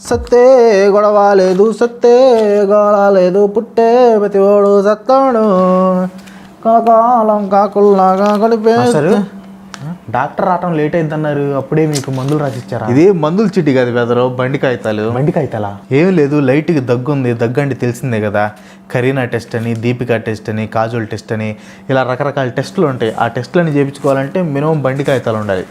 సత్తే గొడవ లేదు, సత్తే గొడవ లేదు, పుట్టే ప్రతివాడు సత్తాడు కలకాలం కాకుల్లాగా కలిపేస్తారు. డాక్టర్ రావటం లేట్ అయిందన్నారు, అప్పుడే మీకు మందులు రాసిచ్చారా? ఇది మందులు చిట్టి కాదు బెదరు, బండి కాగితాలు. బండి కాగితాలా? ఏం లేదు, లైట్గా దగ్గు ఉంది. దగ్గు అంటే తెలిసిందే కదా, కరీనా టెస్ట్ అని, దీపికా టెస్ట్ అని, కాజోల్ టెస్ట్ అని, ఇలా రకరకాల టెస్టులు ఉంటాయి. ఆ టెస్టులని చేయించుకోవాలంటే మినిమం బండి కాగితాలు ఉండాలి.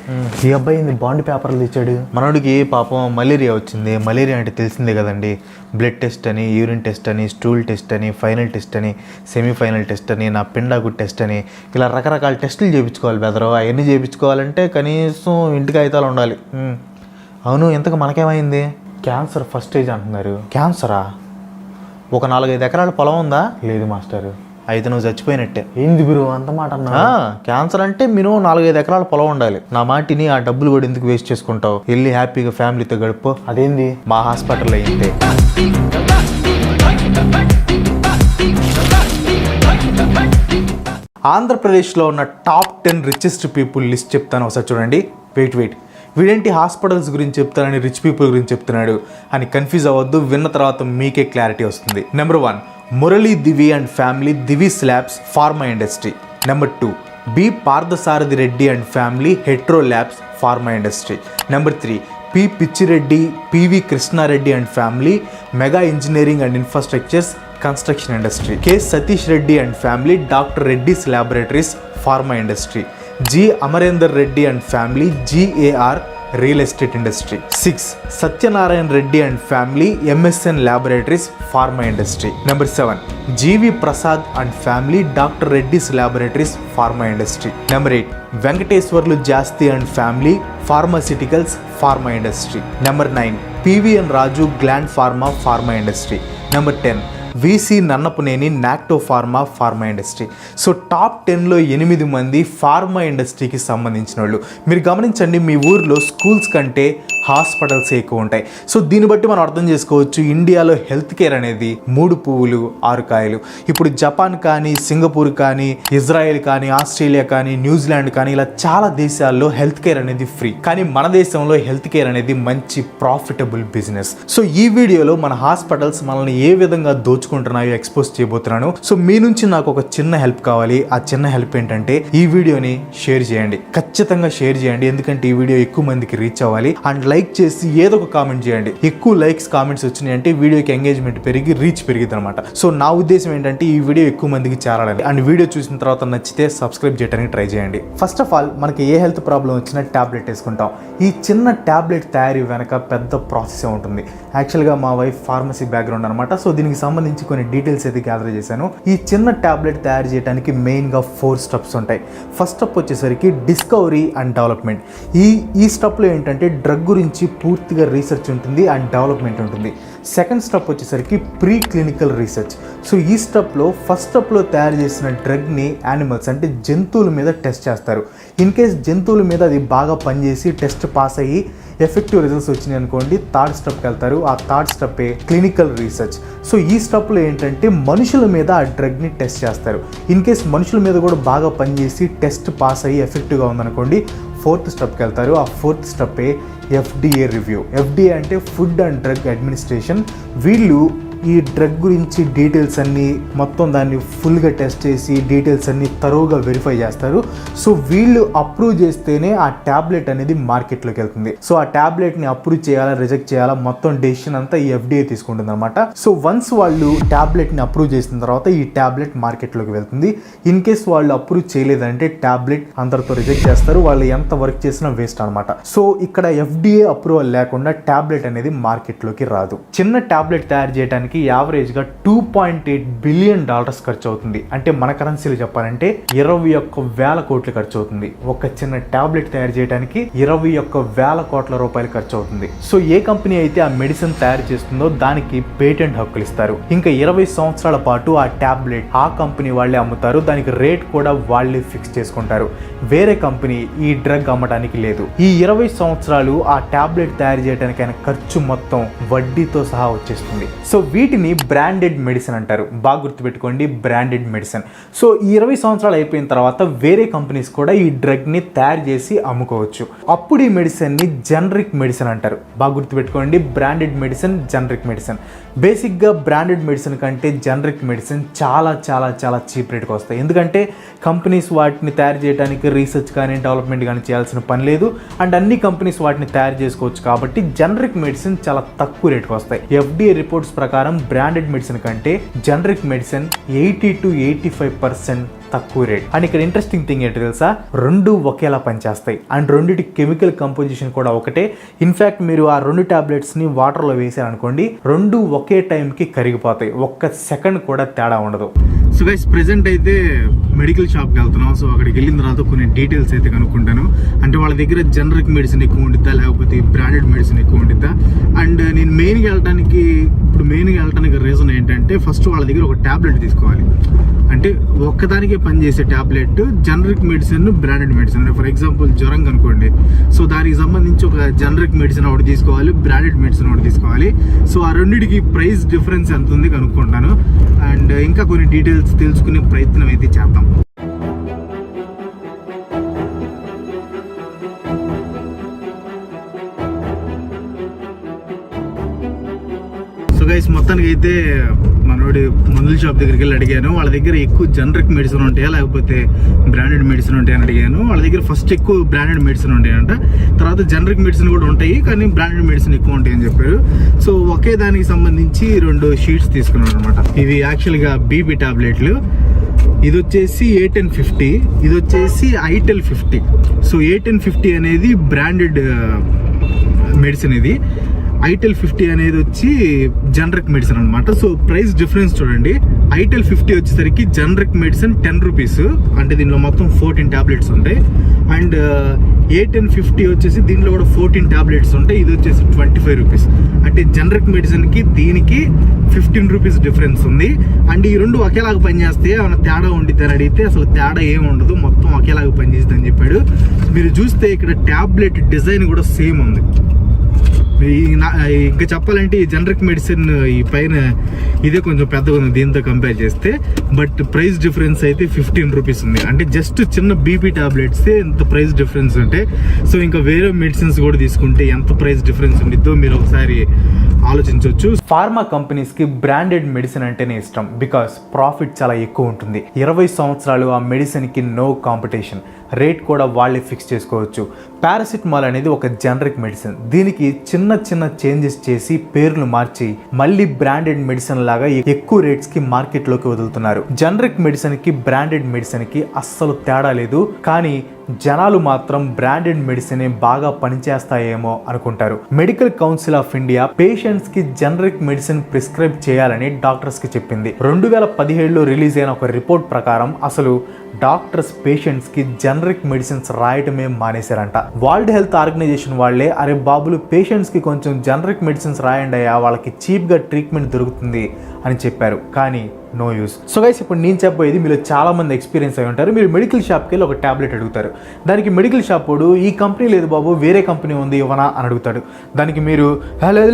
ఈ అబ్బాయి బాండ్ పేపర్లు ఇచ్చాడు. మనోడికి పాపం మలేరియా వచ్చింది. మలేరియా అంటే తెలిసిందే కదండి, బ్లడ్ టెస్ట్ అని, యూరిన్ టెస్ట్ అని, స్టూల్ టెస్ట్ అని, ఫైనల్ టెస్ట్ అని, సెమీఫైనల్ టెస్ట్ అని, నా పిండాకు టెస్ట్ అని, ఇలా రకరకాల టెస్టులు చేయించుకోవాలి బెదరు. అవన్నీ చేయించుకోవాలంటే కనీసం ఇంటి కాగితాలు ఉండాలి. అవును, ఇంతకు మనకేమైంది? క్యాన్సర్ ఫస్ట్ స్టేజ్ అంటున్నారు. క్యాన్సరా? ఒక 4-5 ఎకరాల పొలం ఉందా? లేదు మాస్టర్. అయితే నువ్వు చచ్చిపోయినట్టే. ఏంది గురు అంత మాట అన్నా? క్యాన్సర్ అంటే మినిమం 4-5 ఎకరాల పొలం ఉండాలి. నా మాటిని, ఆ డబ్బులు కూడా ఎందుకు వేస్ట్ చేసుకుంటావు? వెళ్ళి హ్యాపీగా ఫ్యామిలీతో గడుపు. అదేంది? మా హాస్పిటల్లో అయిందే. ఆంధ్రప్రదేశ్లో ఉన్న టాప్ 10 రిచెస్ట్ పీపుల్ లిస్ట్ చెప్తాను, ఒకసారి చూడండి. వెయిట్ వీడేంటి హాస్పిటల్స్ గురించి చెప్తానని రిచ్ పీపుల్ గురించి చెప్తున్నాడు అని కన్ఫ్యూజ్ అవ్వద్దు. విన్న తర్వాత మీకే క్లారిటీ వస్తుంది. Number 1, Murali Divi and family, Divi labs, pharma industry. Number 2, B Parthasarathi Reddy and family, Hetero labs, pharma industry. Number 3, P Pichireddy, PV Krishnareddy and family, mega engineering and infrastructures, construction industry. K Satish Reddy and family, doctor Reddy's laboratories, pharma industry. G Amarender Reddy and family, GAR, real estate industry. 6, Satyanarayana Reddy and family, MSN laboratories, pharma industry. Number 7, G V Prasad and family, doctor Reddy's laboratories, pharma industry. Number 8, Venkateswarlu Jasti and family, pharmaceuticals, pharma industry. Number 9, PVN Raju, Gland pharma, pharma industry. Number 10, VC Nannapuneni, నాక్టో pharma, pharma industry. So top 10లో 8 మంది pharma ఇండస్ట్రీకి సంబంధించిన వాళ్ళు. మీరు గమనించండి, మీ ఊర్లో schools కంటే హాస్పిటల్స్ ఎక్కువ ఉంటాయి. సో దీన్ని బట్టి మనం అర్థం చేసుకోవచ్చు, ఇండియాలో హెల్త్ కేర్ అనేది 3 పువ్వులు 6 కాయలు. ఇప్పుడు జపాన్ కానీ, సింగపూర్ కానీ, ఇజ్రాయెల్ కానీ, ఆస్ట్రేలియా కానీ, న్యూజిలాండ్ కానీ, ఇలా చాలా దేశాల్లో హెల్త్ కేర్ అనేది ఫ్రీ. కానీ మన దేశంలో హెల్త్ కేర్ అనేది మంచి ప్రాఫిటబుల్ బిజినెస్. సో ఈ వీడియోలో మన హాస్పిటల్స్ మనల్ని ఏ విధంగా దోచుకుంటున్నాయో ఎక్స్పోజ్ చేయబోతున్నాను. సో మీ నుంచి నాకు ఒక చిన్న హెల్ప్ కావాలి. ఆ చిన్న హెల్ప్ ఏంటంటే, ఈ వీడియోని షేర్ చేయండి, ఖచ్చితంగా షేర్ చేయండి. ఎందుకంటే ఈ వీడియో ఎక్కువ మందికి రీచ్ అవ్వాలి. అండ్ లైక్ చేసి ఏదో ఒక కామెంట్ చేయండి. ఎక్కువ లైక్స్, కామెంట్స్ వచ్చినాయంటే వీడియోకి ఎంగేజ్మెంట్ పెరిగి రీచ్ పెరిగిద్ది అనమాట. సో నా ఉద్దేశం ఏంటంటే, ఈ వీడియో ఎక్కువ మందికి చేరాలని. అండ్ వీడియో చూసిన తర్వాత నచ్చితే సబ్స్క్రైబ్ చేయడానికి ట్రై చేయండి. ఫస్ట్ ఆఫ్ ఆల్, మనకి ఏ హెల్త్ ప్రాబ్లం వచ్చినా ట్యాబ్లెట్ వేసుకుంటాం. ఈ చిన్న ట్యాబ్లెట్ తయారీ వెనక పెద్ద ప్రాసెస్ ఉంటుంది. యాక్చువల్గా మా వైఫ్ ఫార్మసీ బ్యాక్గ్రౌండ్ అనమాట. సో దీనికి సంబంధించి కొన్ని డీటెయిల్స్ అయితే గ్యాదర్ చేశాను. ఈ చిన్న ట్యాబ్లెట్ తయారు చేయడానికి మెయిన్గా 4 స్టెప్స్ ఉంటాయి. ఫస్ట్ స్టెప్ వచ్చేసరికి డిస్కవరీ అండ్ డెవలప్మెంట్. ఈ స్టెప్లో ఏంటంటే డ్రగ్ గురించి పూర్తిగా రీసెర్చ్ ఉంటుంది అండ్ డెవలప్మెంట్ ఉంటుంది. సెకండ్ స్టెప్ వచ్చేసరికి ప్రీ క్లినికల్ రీసెర్చ్. సో ఈ స్టెప్లో ఫస్ట్ స్టెప్లో తయారు చేసిన డ్రగ్ని యానిమల్స్ అంటే జంతువుల మీద టెస్ట్ చేస్తారు. ఇన్ కేస్ జంతువుల మీద అది బాగా పనిచేసి టెస్ట్ పాస్ అయ్యి ఎఫెక్టివ్ రిజల్ట్స్ వచ్చినాయి అనుకోండి, థర్డ్ స్టెప్కి వెళ్తారు. ఆ థర్డ్ స్టెప్పే క్లినికల్ రీసెర్చ్. సో ఈ స్టెప్లో ఏంటంటే మనుషుల మీద ఆ డ్రగ్ని టెస్ట్ చేస్తారు. ఇన్ కేస్ మనుషుల మీద కూడా బాగా పనిచేసి టెస్ట్ పాస్ అయ్యి ఎఫెక్టివ్గా ఉందనుకోండి, ఫోర్త్ స్టెప్కి వెళ్తారు. ఆ ఫోర్త్ స్టెప్పే FDA రివ్యూ. FDA అంటే ఫుడ్ అండ్ డ్రగ్ అడ్మినిస్ట్రేషన్. వీళ్ళు ఈ డ్రగ్ గురించి డీటెయిల్స్ అన్నీ మొత్తం దాన్ని ఫుల్గా టెస్ట్ చేసి డీటెయిల్స్ అన్నీ తరోగా వెరిఫై చేస్తారు. సో వీళ్ళు అప్రూవ్ చేస్తేనే ఆ ట్యాబ్లెట్ అనేది మార్కెట్లోకి వెళ్తుంది. సో ఆ ట్యాబ్లెట్ని అప్రూవ్ చేయాలా, రిజెక్ట్ చేయాలా, మొత్తం డెసిషన్ అంతా ఈ FDA తీసుకుంటుంది అనమాట. సో వన్స్ వాళ్ళు ట్యాబ్లెట్ని అప్రూవ్ చేసిన తర్వాత ఈ ట్యాబ్లెట్ మార్కెట్లోకి వెళ్తుంది. ఇన్ కేస్ వాళ్ళు అప్రూవ్ చేయలేదంటే ట్యాబ్లెట్ అందరితో రిజెక్ట్ చేస్తారు. వాళ్ళు ఎంత వర్క్ చేసినా వేస్ట్ అనమాట. సో ఇక్కడ FDA అప్రూవల్ లేకుండా ట్యాబ్లెట్ అనేది మార్కెట్లోకి రాదు. చిన్న ట్యాబ్లెట్ తయారు చేయడానికి యావరేజ్గా $2.8 బిలియన్ ఖర్చు అవుతుంది. అంటే మన కరెన్సీలో చెప్పాలంటే 21,000 కోట్లు ఖర్చు అవుతుంది. ఒక చిన్న ట్యాబ్లెట్ తయారు చేయడానికి 21,000 కోట్ల రూపాయలు ఖర్చు అవుతుంది. సో ఏ కంపెనీ అయితే ఆ మెడిసిన్ తయారు చేస్తుందో దానికి పేటెంట్ హక్కులు ఇస్తారు. ఇంకా 20 సంవత్సరాల పాటు ఆ ట్యాబ్లెట్ ఆ కంపెనీ వాళ్ళే అమ్ముతారు. దానికి రేట్ కూడా వాళ్ళే ఫిక్స్ చేసుకుంటారు. వేరే కంపెనీ ఈ డ్రగ్ అమ్మడానికి లేదు. ఈ 20 సంవత్సరాలు ఆ ట్యాబ్లెట్ తయారు చేయడానికి ఖర్చు మొత్తం వడ్డీతో సహా వచ్చేస్తుంది. సో వీటిని బ్రాండెడ్ మెడిసిన్ అంటారు. బాగా గుర్తుపెట్టుకోండి, బ్రాండెడ్ మెడిసిన్. సో ఈ 20 సంవత్సరాలు అయిపోయిన తర్వాత వేరే కంపెనీస్ కూడా ఈ డ్రగ్ని తయారు చేసి అమ్ముకోవచ్చు. అప్పుడు ఈ మెడిసిన్ని జనరిక్ మెడిసిన్ అంటారు. బాగా గుర్తుపెట్టుకోండి, బ్రాండెడ్ మెడిసిన్, జనరిక్ మెడిసిన్. బేసిక్గా బ్రాండెడ్ మెడిసిన్ కంటే జనరిక్ మెడిసిన్ చాలా చాలా చాలా చీప్ రేట్కి వస్తాయి. ఎందుకంటే కంపెనీస్ వాటిని తయారు చేయడానికి రీసెర్చ్ కానీ డెవలప్మెంట్ కానీ చేయాల్సిన పని లేదు. అండ్ అన్ని కంపెనీస్ వాటిని తయారు చేసుకోవచ్చు. కాబట్టి జనరిక్ మెడిసిన్ చాలా తక్కువ రేట్కి వస్తాయి. FDA రిపోర్ట్స్ ప్రకారం బ్రాండెడ్ మెడిసిన్ కంటే జనరిక్ మెడిసిన్ 80 to 85% తక్కువ రేట్. అండ్ ఇక్కడ ఇంట్రెస్టింగ్ థింగ్ ఏంటో తెలుసా, రెండు ఒకేలా పనిచేస్తాయి. అండ్ రెండిటి కెమికల్ కంపోజిషన్ కూడా ఒకటే. ఇన్ఫ్యాక్ట్ మీరు ఆ 2 టాబ్లెట్స్ని వాటర్లో వేసారనుకోండి, రెండు ఒకే టైంకి కరిగిపోతాయి. ఒక్క సెకండ్ కూడా తేడా ఉండదు. సో గైస్, ప్రెసెంట్ అయితే మెడికల్ షాప్కి వెళ్తున్నాం. సో అక్కడికి వెళ్ళిన తర్వాత కొన్ని డీటెయిల్స్ అయితే కనుక్కుంటాను. అంటే వాళ్ళ దగ్గర జనరిక్ మెడిసిన్ ఎక్కువ ఉండిద్దా, లేకపోతే బ్రాండెడ్ మెడిసిన్ ఎక్కువ ఉండిద్దా. అండ్ నేను మెయిన్గా వెళ్ళడానికి రీజన్ ఏంటంటే, ఫస్ట్ వాళ్ళ దగ్గర ఒక ట్యాబ్లెట్ తీసుకోవాలి. అంటే ఒక్కదానికే పనిచేసే tablet generic medicine, branded medicine. For example జ్వరం కనుకోండి, సో దానికి సంబంధించి ఒక జనరిక్ మెడిసిన్ ఒకటి తీసుకోవాలి, బ్రాండెడ్ మెడిసిన్ ఒకటి తీసుకోవాలి. సో ఆ రెండింటికి ప్రైస్ డిఫరెన్స్ ఎంత ఉంది కనుక్కుంటాను. అండ్ ఇంకా కొన్ని డీటెయిల్స్ తెలుసుకునే ప్రయత్నం అయితే చేద్దాం. సో గైస్, మొత్తానికి అయితే మనోడి మందుల షాప్ దగ్గరికి వెళ్ళి అడిగాను. వాళ్ళ దగ్గర ఎక్కువ జనరిక్ మెడిసిన్ ఉంటాయా లేకపోతే బ్రాండెడ్ మెడిసిన్ ఉంటాయని అడిగాను. వాళ్ళ దగ్గర ఫస్ట్ ఎక్కువ బ్రాండెడ్ మెడిసిన్ ఉంటాయంట, తర్వాత జనరిక్ మెడిసిన్ కూడా ఉంటాయి, కానీ బ్రాండెడ్ మెడిసిన్ ఎక్కువ ఉంటాయని చెప్పారు. సో ఒకే దానికి సంబంధించి 2 షీట్స్ తీసుకున్నాను అనమాట. ఇవి యాక్చువల్గా బీపీ టాబ్లెట్లు. ఇది వచ్చేసి A1050, ఇది వచ్చేసి I1050. సో A1050 అనేది బ్రాండెడ్ మెడిసిన్, ఇది I1050 అనేది వచ్చి జనరిక్ మెడిసిన్ అనమాట. సో ప్రైస్ డిఫరెన్స్ చూడండి. I1050 వచ్చేసరికి జనరిక్ మెడిసిన్ 10 రూపీస్, అంటే దీనిలో మొత్తం 14 టాబ్లెట్స్ ఉంటాయి. అండ్ A1050 వచ్చేసి దీంట్లో కూడా 14 టాబ్లెట్స్ ఉంటాయి. ఇది వచ్చేసి 25 రూపీస్. అంటే జనరిక్ మెడిసిన్కి దీనికి 15 రూపీస్ డిఫరెన్స్ ఉంది. అండ్ ఈ రెండు ఒకేలాగా పనిచేస్తే ఏమైనా తేడా ఉండిద్ది అని అడిగితే అసలు తేడా ఏమి ఉండదు, మొత్తం ఒకేలాగా పనిచేస్తుంది అని చెప్పాడు. మీరు చూస్తే ఇక్కడ టాబ్లెట్ డిజైన్ కూడా సేమ్ ఉంది. ఇంకా చెప్పాలంటే ఈ జనరిక్ మెడిసిన్ ఈ పైన ఇదే కొంచెం పెద్దగా ఉంది దీంతో కంపేర్ చేస్తే. బట్ ప్రైస్ డిఫరెన్స్ అయితే 15 రూపీస్ ఉంది. అంటే జస్ట్ చిన్న బీపీ టాబ్లెట్స్ ఎంత ప్రైస్ డిఫరెన్స్ ఉంటే, సో ఇంకా వేరే మెడిసిన్స్ కూడా తీసుకుంటే ఎంత ప్రైస్ డిఫరెన్స్ ఉండిద్దో మీరు ఒకసారి ఆలోచించవచ్చు. ఫార్మా కంపెనీస్కి బ్రాండెడ్ మెడిసిన్ అంటేనే ఇష్టం, బికాస్ ప్రాఫిట్ చాలా ఎక్కువ ఉంటుంది. 20 సంవత్సరాలు ఆ మెడిసిన్కి నో కాంపిటీషన్, రేట్ కూడా వాళ్ళే ఫిక్స్ చేసుకోవచ్చు. పారాసిటమాల్ అనేది ఒక జనరిక్ మెడిసిన్. దీనికి చిన్న చేంజెస్ చేసి పేర్లు మార్చి మళ్ళీ బ్రాండెడ్ మెడిసిన్ లాగా ఎక్కువ రేట్స్కి మార్కెట్లోకి వదులుతున్నారు. జనరిక్ మెడిసిన్కి బ్రాండెడ్ మెడిసిన్కి అస్సలు తేడా లేదు, కానీ జనాలు మాత్రం బ్రాండెడ్ మెడిసినే బాగా పనిచేస్తాయేమో అనుకుంటారు. Medical Council of India patients కి జనరిక్ మెడిసిన్ ప్రిస్క్రైబ్ చేయాలని డాక్టర్స్ కి చెప్పింది. 2017లో రిలీజ్ అయిన ఒక రిపోర్ట్ ప్రకారం అసలు డాక్టర్స్ పేషెంట్స్ కి జనరిక్ మెడిసిన్స్ రాయటమే మానేశారంట. వరల్డ్ హెల్త్ ఆర్గనైజేషన్ వాళ్ళే అరే బాబులు పేషెంట్స్ కి కొంచెం జనరిక్ మెడిసిన్స్ రాయండి అయ్యా, వాళ్ళకి చీప్ గా ట్రీట్మెంట్ దొరుకుతుంది అని చెప్పారు. కానీ నో యూస్. సో గైస్, ఇప్పుడు నేను చెప్పబోయేది మీలో చాలా మంది ఎక్స్పీరియన్స్ అయి ఉంటారు. మీరు మెడికల్ షాప్కి వెళ్ళి ఒక ట్యాబ్లెట్ అడుగుతారు. దానికి మెడికల్ షాప్ వాడు ఈ కంపెనీ లేదు బాబు, వేరే కంపెనీ ఉంది ఇవ్వనా అని అడుగుతాడు. దానికి మీరు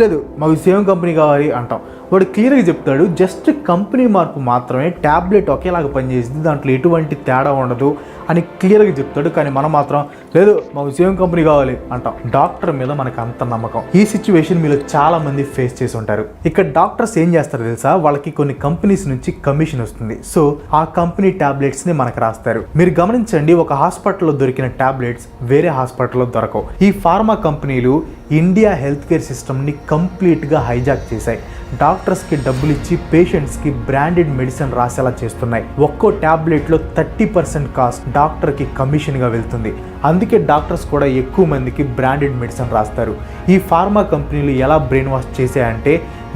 లేదు మాకు సేమ్ కంపెనీ కావాలి అంటాం. వాడు క్లియర్గా చెప్తాడు, జస్ట్ కంపెనీ మార్పు మాత్రమే, ట్యాబ్లెట్ ఒకేలాగా పనిచేసింది, దాంట్లో ఎటువంటి తేడా ఉండదు అని క్లియర్గా చెప్తాడు. కానీ మనం మాత్రం లేదు మాకు సేమ్ కంపెనీ కావాలి అంటాం. డాక్టర్ మీద మనకు అంత నమ్మకం. ఈ సిచ్యువేషన్ మీలో చాలా మంది ఫేస్ చేసి ఉంటారు. ఇక్కడ డాక్టర్స్ ఏం చేస్తారు తెలుసా, వాళ్ళకి కొన్ని కంపెనీస్ నుంచి కమిషన్ వస్తుంది. సో ఆ కంపెనీ టాబ్లెట్స్ ని మనకు రాస్తారు. మీరు గమనించండి, ఒక హాస్పిటల్లో దొరికిన టాబ్లెట్స్ వేరే హాస్పిటల్లో దొరకవు. ఈ ఫార్మా కంపెనీలు ఇండియా హెల్త్ కేర్ సిస్టమ్ని కంప్లీట్గా హైజాక్ చేశాయి. డాక్టర్స్కి డబ్బులు ఇచ్చి పేషెంట్స్కి బ్రాండెడ్ మెడిసిన్ రాసేలా చేస్తున్నాయి. ఒక్కో ట్యాబ్లెట్లో 30% కాస్ట్ డాక్టర్కి కమిషన్గా వెళ్తుంది. అందుకే డాక్టర్స్ కూడా ఎక్కువ మందికి బ్రాండెడ్ మెడిసిన్ రాస్తారు. ఈ ఫార్మా కంపెనీలు ఎలా బ్రెయిన్ వాష్ చేశాయంటే,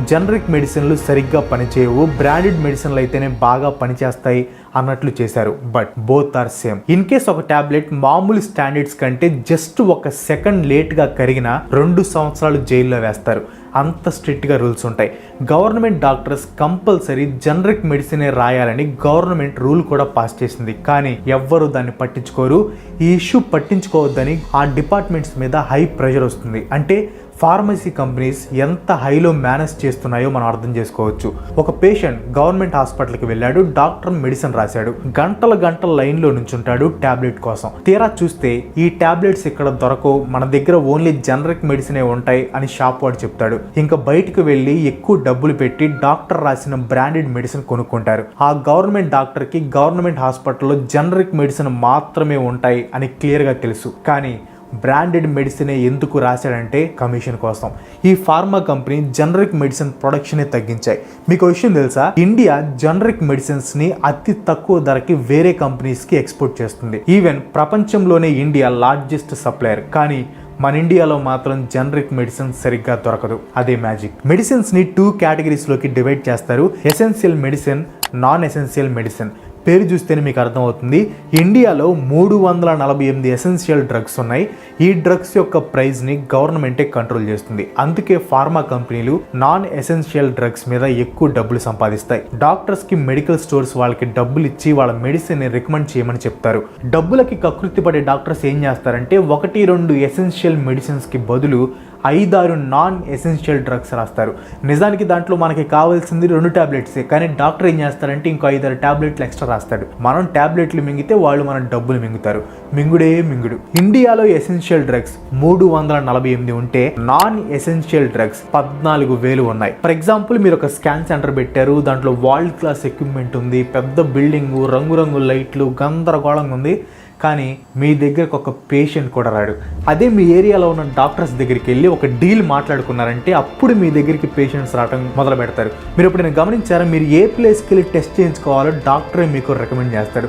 జనరిక్ మెడిసిన్లు సరిగ్గా పనిచేయవు, బ్రాండెడ్ మెడిసిన్లు అయితేనే బాగా పనిచేస్తాయి అన్నట్లు చేశారు. But both are same. In case ఒక టాబ్లెట్ మామూలు స్టాండర్డ్స్ కంటే జస్ట్ 1 సెకండ్ లేట్ గా కరిగిన 2 సంవత్సరాలు జైల్లో వేస్తారు. అంత స్ట్రిక్ట్గా రూల్స్ ఉంటాయి. గవర్నమెంట్ డాక్టర్స్ కంపల్సరీ జనరిక్ మెడిసినే రాయాలని గవర్నమెంట్ రూల్ కూడా పాస్ చేసింది. కానీ ఎవ్వరూ దాన్ని పట్టించుకోరు. ఈ ఇష్యూ పట్టించుకోవద్దని ఆ డిపార్ట్మెంట్స్ మీద హై ప్రెషర్ వస్తుంది. అంటే ఫార్మసీ కంపెనీస్ ఎంత హైలో మేనేజ్ చేస్తున్నాయో మనం అర్థం చేసుకోవచ్చు. ఒక పేషెంట్ గవర్నమెంట్ హాస్పిటల్కి వెళ్ళాడు, డాక్టర్ మెడిసిన్ రాశాడు, గంటల లైన్లో నుంచుంటాడు టాబ్లెట్ కోసం. తీరా చూస్తే ఈ టాబ్లెట్స్ ఇక్కడ దొరకవు, మన దగ్గర ఓన్లీ జనరిక్ మెడిసినే ఉంటాయి అని షాప్ వాడు చెప్తాడు. ఇంకా బయటకు వెళ్ళి ఎక్కువ డబ్బులు పెట్టి డాక్టర్ రాసిన బ్రాండెడ్ మెడిసిన్ కొనుక్కుంటారు. ఆ గవర్నమెంట్ డాక్టర్కి గవర్నమెంట్ హాస్పిటల్లో జనరిక్ మెడిసిన్ మాత్రమే ఉంటాయి అని క్లియర్గా తెలుసు. కానీ బ్రాండెడ్ మెడిసినే ఎందుకు రాశాడంటే కమిషన్ కోసం. ఈ ఫార్మా కంపెనీ జనరిక్ మెడిసిన్ ప్రొడక్షనే తగ్గించాయి. మీకు విషయం తెలుసా, ఇండియా జనరిక్ మెడిసిన్స్ ని అతి తక్కువ ధరకి వేరే కంపెనీస్ కి ఎక్స్పోర్ట్ చేస్తుంది. ఈవెన్ ప్రపంచంలోనే ఇండియా లార్జెస్ట్ సప్లయర్. కానీ మన ఇండియాలో మాత్రం జనరిక్ మెడిసిన్ సరిగ్గా దొరకదు. అదే మ్యాజిక్. మెడిసిన్స్ ని 2 కేటగిరీస్ లోకి డివైడ్ చేస్తారు. Essential medicine, non essential medicine. పేరు చూస్తేనే మీకు అర్థమవుతుంది. ఇండియాలో 348 ఎసెన్షియల్ డ్రగ్స్ ఉన్నాయి. ఈ డ్రగ్స్ యొక్క ప్రైస్ని గవర్నమెంటే కంట్రోల్ చేస్తుంది. అందుకే ఫార్మా కంపెనీలు నాన్ ఎసెన్షియల్ డ్రగ్స్ మీద ఎక్కువ డబ్బులు సంపాదిస్తాయి. డాక్టర్స్కి మెడికల్ స్టోర్స్ వాళ్ళకి డబ్బులు ఇచ్చి వాళ్ళ మెడిసిన్ని రికమెండ్ చేయమని చెప్తారు. డబ్బులకి కకృతి పడే డాక్టర్స్ ఏం చేస్తారంటే 1-2 ఎసెన్షియల్ మెడిసిన్స్కి బదులు 5-6 నాన్ ఎసెన్షియల్ డ్రగ్స్ రాస్తారు. నిజానికి దాంట్లో మనకి కావాల్సింది 2 టాబ్లెట్సే. కానీ డాక్టర్ ఏం చేస్తారంటే ఇంకో 5-6 టాబ్లెట్లు ఎక్స్ట్రా రాస్తాడు. మనం టాబ్లెట్లు మింగితే వాళ్ళు మన డబ్బులు మింగుతారు. మింగుడే మింగుడు. ఇండియాలో ఎసెన్షియల్ డ్రగ్స్ 348 ఉంటే నాన్ ఎసెన్షియల్ డ్రగ్స్ 14,000 ఉన్నాయి. ఫర్ ఎగ్జాంపుల్, మీరు ఒక స్కాన్ సెంటర్ పెట్టారు, దాంట్లో వరల్డ్ క్లాస్ ఎక్విప్మెంట్ ఉంది, పెద్ద బిల్డింగ్, రంగురంగు లైట్లు, గందరగోళంగా ఉంది. కానీ మీ దగ్గరకు ఒక పేషెంట్ కూడా రాడు. అదే మీ ఏరియాలో ఉన్న డాక్టర్స్ దగ్గరికి వెళ్ళి ఒక డీల్ మాట్లాడుకున్నారంటే అప్పుడు మీ దగ్గరికి పేషెంట్స్ రావడం మొదలు పెడతారు. మీరు ఇప్పుడు నేను గమనించారా, మీరు ఏ ప్లేస్కి వెళ్ళి టెస్ట్ చేయించుకోవాలో డాక్టరే మీకు రికమెండ్ చేస్తాడు.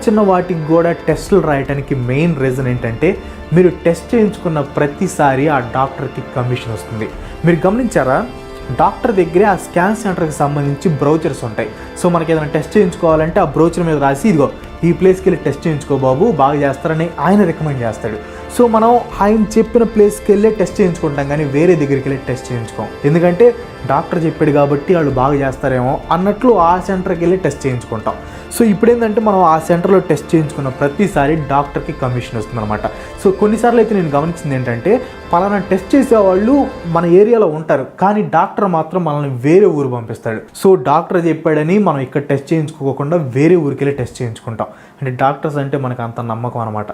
చిన్న వాటికి కూడా టెస్టులు రాయడానికి మెయిన్ రీజన్ ఏంటంటే మీరు టెస్ట్ చేయించుకున్న ప్రతిసారి ఆ డాక్టర్కి కమిషన్ వస్తుంది. మీరు గమనించారా, డాక్టర్ దగ్గరే ఆ స్కాన్ సెంటర్కి సంబంధించి బ్రౌచర్స్ ఉంటాయి. సో మనకి ఏదైనా టెస్ట్ చేయించుకోవాలంటే ఆ బ్రౌచర్ మీద రాసి ఇదిగో ఈ ప్లేస్కి వెళ్ళి టెస్ట్ చేయించుకో బాబు, బాగా చేస్తారని ఆయన రికమెండ్ చేస్తాడు. సో మనం ఆయన చెప్పిన ప్లేస్కి వెళ్ళి టెస్ట్ చేయించుకుంటాం, కానీ వేరే దగ్గరికి వెళ్ళి టెస్ట్ చేయించుకోం. ఎందుకంటే డాక్టర్ చెప్పాడు కాబట్టి వాళ్ళు బాగా చేస్తారేమో అన్నట్లు ఆ సెంటర్కి వెళ్ళి టెస్ట్ చేయించుకుంటాం. సో ఇప్పుడు ఏంటంటే మనం ఆ సెంటర్లో టెస్ట్ చేయించుకున్న ప్రతిసారి డాక్టర్కి కమిషన్ వస్తుంది అనమాట. సో కొన్నిసార్లు అయితే నేను గమనించింది ఏంటంటే పలానా టెస్ట్ చేసేవాళ్ళు మన ఏరియాలో ఉంటారు, కానీ డాక్టర్ మాత్రం మనల్ని వేరే ఊరు పంపిస్తాడు. సో డాక్టర్ చెప్పాడని మనం ఇక్కడ టెస్ట్ చేయించుకోకుండా వేరే ఊరికి వెళ్ళి టెస్ట్ చేయించుకుంటాం. అంటే డాక్టర్స్ అంటే మనకు అంత నమ్మకం అనమాట.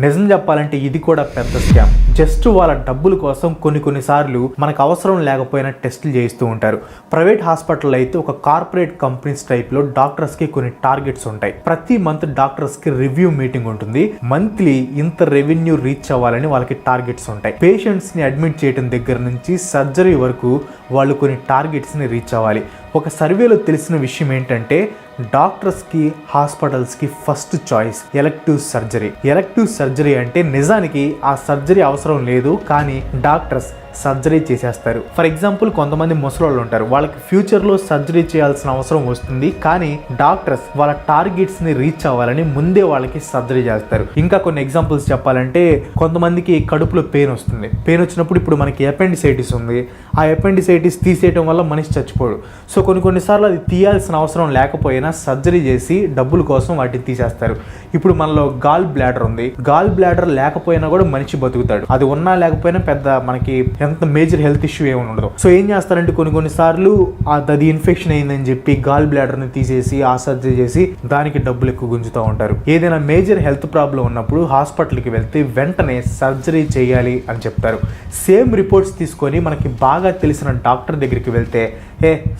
నిజం చెప్పాలంటే ఇది కూడా పెద్ద స్కామ్. జస్ట్ వాళ్ళ డబ్బుల కోసం కొన్నిసార్లు మనకు అవసరం లేకపోయినా టెస్టులు చేయిస్తూ ఉంటారు. ప్రైవేట్ హాస్పిటల్ అయితే ఒక కార్పొరేట్ కంపెనీస్ టైప్లో డాక్టర్స్కి కొన్ని టార్గెట్స్ ఉంటాయి. ప్రతి మంత్ డాక్టర్స్కి రివ్యూ మీటింగ్ ఉంటుంది. మంత్లీ ఇంత రెవెన్యూ రీచ్ అవ్వాలని వాళ్ళకి టార్గెట్స్ ఉంటాయి. పేషెంట్స్ని అడ్మిట్ చేయడం దగ్గర నుంచి సర్జరీ వరకు వాళ్ళు కొన్ని టార్గెట్స్ని రీచ్ అవ్వాలి. ఒక సర్వేలో తెలిసిన విషయం ఏంటంటే డాక్టర్స్కి హాస్పిటల్స్కి first choice elective surgery. Elective surgery అంటే నిజానికి ఆ సర్జరీ అవసరం లేదు, కానీ డాక్టర్స్ సర్జరీ చేసేస్తారు. ఫర్ ఎగ్జాంపుల్, కొంతమంది ముసలోళ్ళు ఉంటారు, వాళ్ళకి ఫ్యూచర్లో సర్జరీ చేయాల్సిన అవసరం వస్తుంది, కానీ డాక్టర్స్ వాళ్ళ టార్గెట్స్ని రీచ్ అవ్వాలని ముందే వాళ్ళకి సర్జరీ చేస్తారు. ఇంకా కొన్ని ఎగ్జాంపుల్స్ చెప్పాలంటే కొంతమందికి కడుపులో పెయిన్ వస్తుంది. పెయిన్ వచ్చినప్పుడు ఇప్పుడు మనకి అపెండిసైటిస్ ఉంది. ఆ అపెండిసైటిస్ తీసేయడం వల్ల మనిషి చచ్చిపోడు. సో కొన్నిసార్లు అది తీయాల్సిన అవసరం లేకపోయినా సర్జరీ చేసి డబ్బుల కోసం వాటిని తీసేస్తారు. ఇప్పుడు మనలో గాల్ బ్లాడర్ ఉంది. గాల్ బ్లాడర్ లేకపోయినా కూడా మనిషి బతుకుతాడు. అది ఉన్నా లేకపోయినా పెద్ద మనకి ఎంత మేజర్ హెల్త్ ఇష్యూ ఏమి ఉండదు. సో ఏం చేస్తారంటే కొన్నిసార్లు అది ఇన్ఫెక్షన్ అయిందని చెప్పి గాల్ బ్లాడర్ని తీసేసి ఆ సర్జరీ చేసి దానికి డబ్బులు ఎక్కువ గుంజుతూ ఉంటారు. ఏదైనా మేజర్ హెల్త్ ప్రాబ్లం ఉన్నప్పుడు హాస్పిటల్కి వెళ్తే వెంటనే సర్జరీ చేయాలి అని చెప్తారు. సేమ్ రిపోర్ట్స్ తీసుకొని మనకి బాగా తెలిసిన డాక్టర్ దగ్గరికి వెళ్తే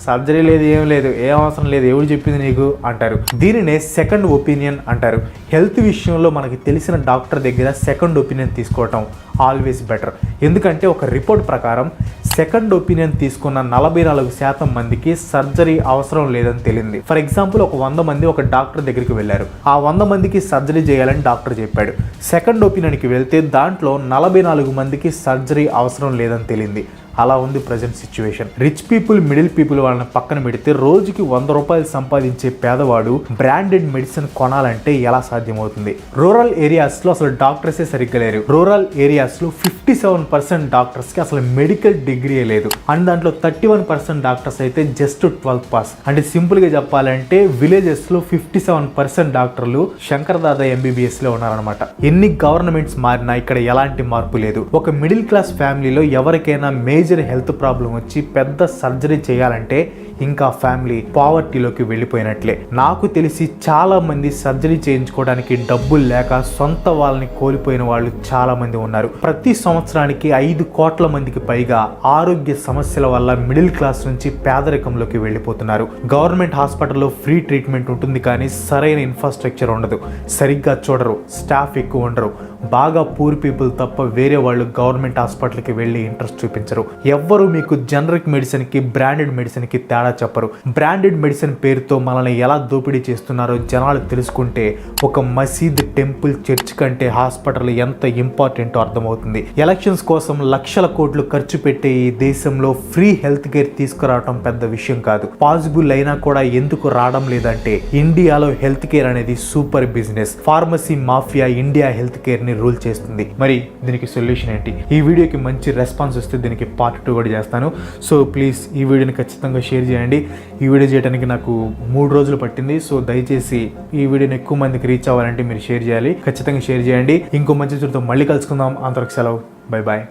సర్జరీ లేదు, ఏం లేదు, ఏం అవసరం లేదు, ఎవరు చెప్పింది నీకు అంటారు. దీనినే సెకండ్ ఒపీనియన్ అంటారు. హెల్త్ విషయంలో మనకి తెలిసిన డాక్టర్ దగ్గర సెకండ్ ఒపీనియన్ తీసుకోవటం ఆల్వేస్ బెటర్. ఎందుకంటే ఒక రిపోర్ట్ ప్రకారం సెకండ్ ఒపీనియన్ తీసుకున్న 44% మందికి సర్జరీ అవసరం లేదని తెలియంది. ఫర్ ఎగ్జాంపుల్, ఒక 100 మంది ఒక డాక్టర్ దగ్గరికి వెళ్ళారు. ఆ 100 మందికి సర్జరీ చేయాలని డాక్టర్ చెప్పాడు. సెకండ్ ఒపీనియన్కి వెళ్తే దాంట్లో 44 మందికి సర్జరీ అవసరం లేదని తెలియంది. అలా ఉంది present situation. Rich people, middle people వాళ్ళని పక్కన పెడితే రోజుకి 100 రూపాయలు సంపాదించే పేదవాడు బ్రాండెడ్ మెడిసిన్ కొనాలంటే ఎలా సాధ్యమవుతుంది? రూరల్ ఏరియాస్ లో అసలు డాక్టర్సే సరిగ్గా లేరు. రూరల్ ఏరియాస్ లో 57% డాక్టర్స్ కి అసలు మెడికల్ డిగ్రీ లేదు. అండ్ దాంట్లో 31% డాక్టర్స్ అయితే జస్ట్ 12th పాస్. అంటే సింపుల్ గా చెప్పాలంటే విలేజెస్ లో 57% డాక్టర్లు శంకర్ దాదా MBBS లో ఉన్నారనమాట. ఎన్ని గవర్నమెంట్స్ మారినా ఇక్కడ ఎలాంటి మార్పు లేదు. ఒక మిడిల్ క్లాస్ ఫ్యామిలీలో ఎవరికైనా మేజర్ హెల్త్ ప్రాబ్లం వచ్చి పెద్ద సర్జరీ చేయాలంటే ఇంకా ఫ్యామిలీ పావర్టీలోకి వెళ్ళిపోయినట్లే. నాకు తెలిసి చాలా మంది సర్జరీ చేయించుకోవడానికి డబ్బులు లేక సొంత వాళ్ళని కోల్పోయిన వాళ్ళు చాలా మంది ఉన్నారు. ప్రతి సంవత్సరానికి 5 కోట్ల మందికి పైగా ఆరోగ్య సమస్యల వల్ల మిడిల్ క్లాస్ నుంచి పేదరికంలోకి వెళ్ళిపోతున్నారు. గవర్నమెంట్ హాస్పిటల్లో ఫ్రీ ట్రీట్మెంట్ ఉంటుంది కానీ సరైన ఇన్ఫ్రాస్ట్రక్చర్ ఉండదు. సరిగ్గా చూడరు, స్టాఫ్ ఎక్కువ ఉండరు. బాగా పూర్ పీపుల్ తప్ప వేరే వాళ్ళు గవర్నమెంట్ హాస్పిటల్కి వెళ్ళి ఇంట్రెస్ట్ చూపించరు. ఎవ్వరు మీకు జనరిక్ మెడిసిన్కి, బ్రాండెడ్ మెడిసిన్కి తేడా చెప్పరు. బ్రాండెడ్ మెడిసిన్ పేరుతో మనల్ని ఎలా దోపిడీ చేస్తున్నారో జనాలు తెలుసుకుంటే ఒక మసీద్, టెంపుల్, చర్చ్ కంటే హాస్పిటల్ ఎంత ఇంపార్టెంటో అర్థమవుతుంది. ఎలక్షన్స్ కోసం లక్షల కోట్లు ఖర్చు పెట్టే ఈ దేశంలో ఫ్రీ హెల్త్ కేర్ తీసుకురావడం పెద్ద విషయం కాదు. పాసిబుల్ అయినా కూడా ఎందుకు రావడం లేదంటే ఇండియాలో హెల్త్ కేర్ అనేది super business. Pharmacy mafia India health care ని రూల్ చేస్తుంది. మరి దీనికి సొల్యూషన్ ఏంటి? ఈ వీడియోకి మంచి రెస్పాన్స్ వస్తే దీనికి పార్ట్ 2 కూడా చేస్తాను. సో ప్లీజ్ ఈ వీడియోని ఖచ్చితంగా షేర్ చేయండి. ఈ వీడియో చేయడానికి నాకు 3 రోజులు పట్టింది. సో దయచేసి ఈ వీడియోని ఎక్కువ మందికి రీచ్ అవ్వాలంటే మీరు షేర్ చేయాలి. ఖచ్చితంగా షేర్ చేయండి. ఇంకో మంచి చూడతో మళ్ళీ కలుసుకుందాం. అంతవరకు సెలవు. Bye bye.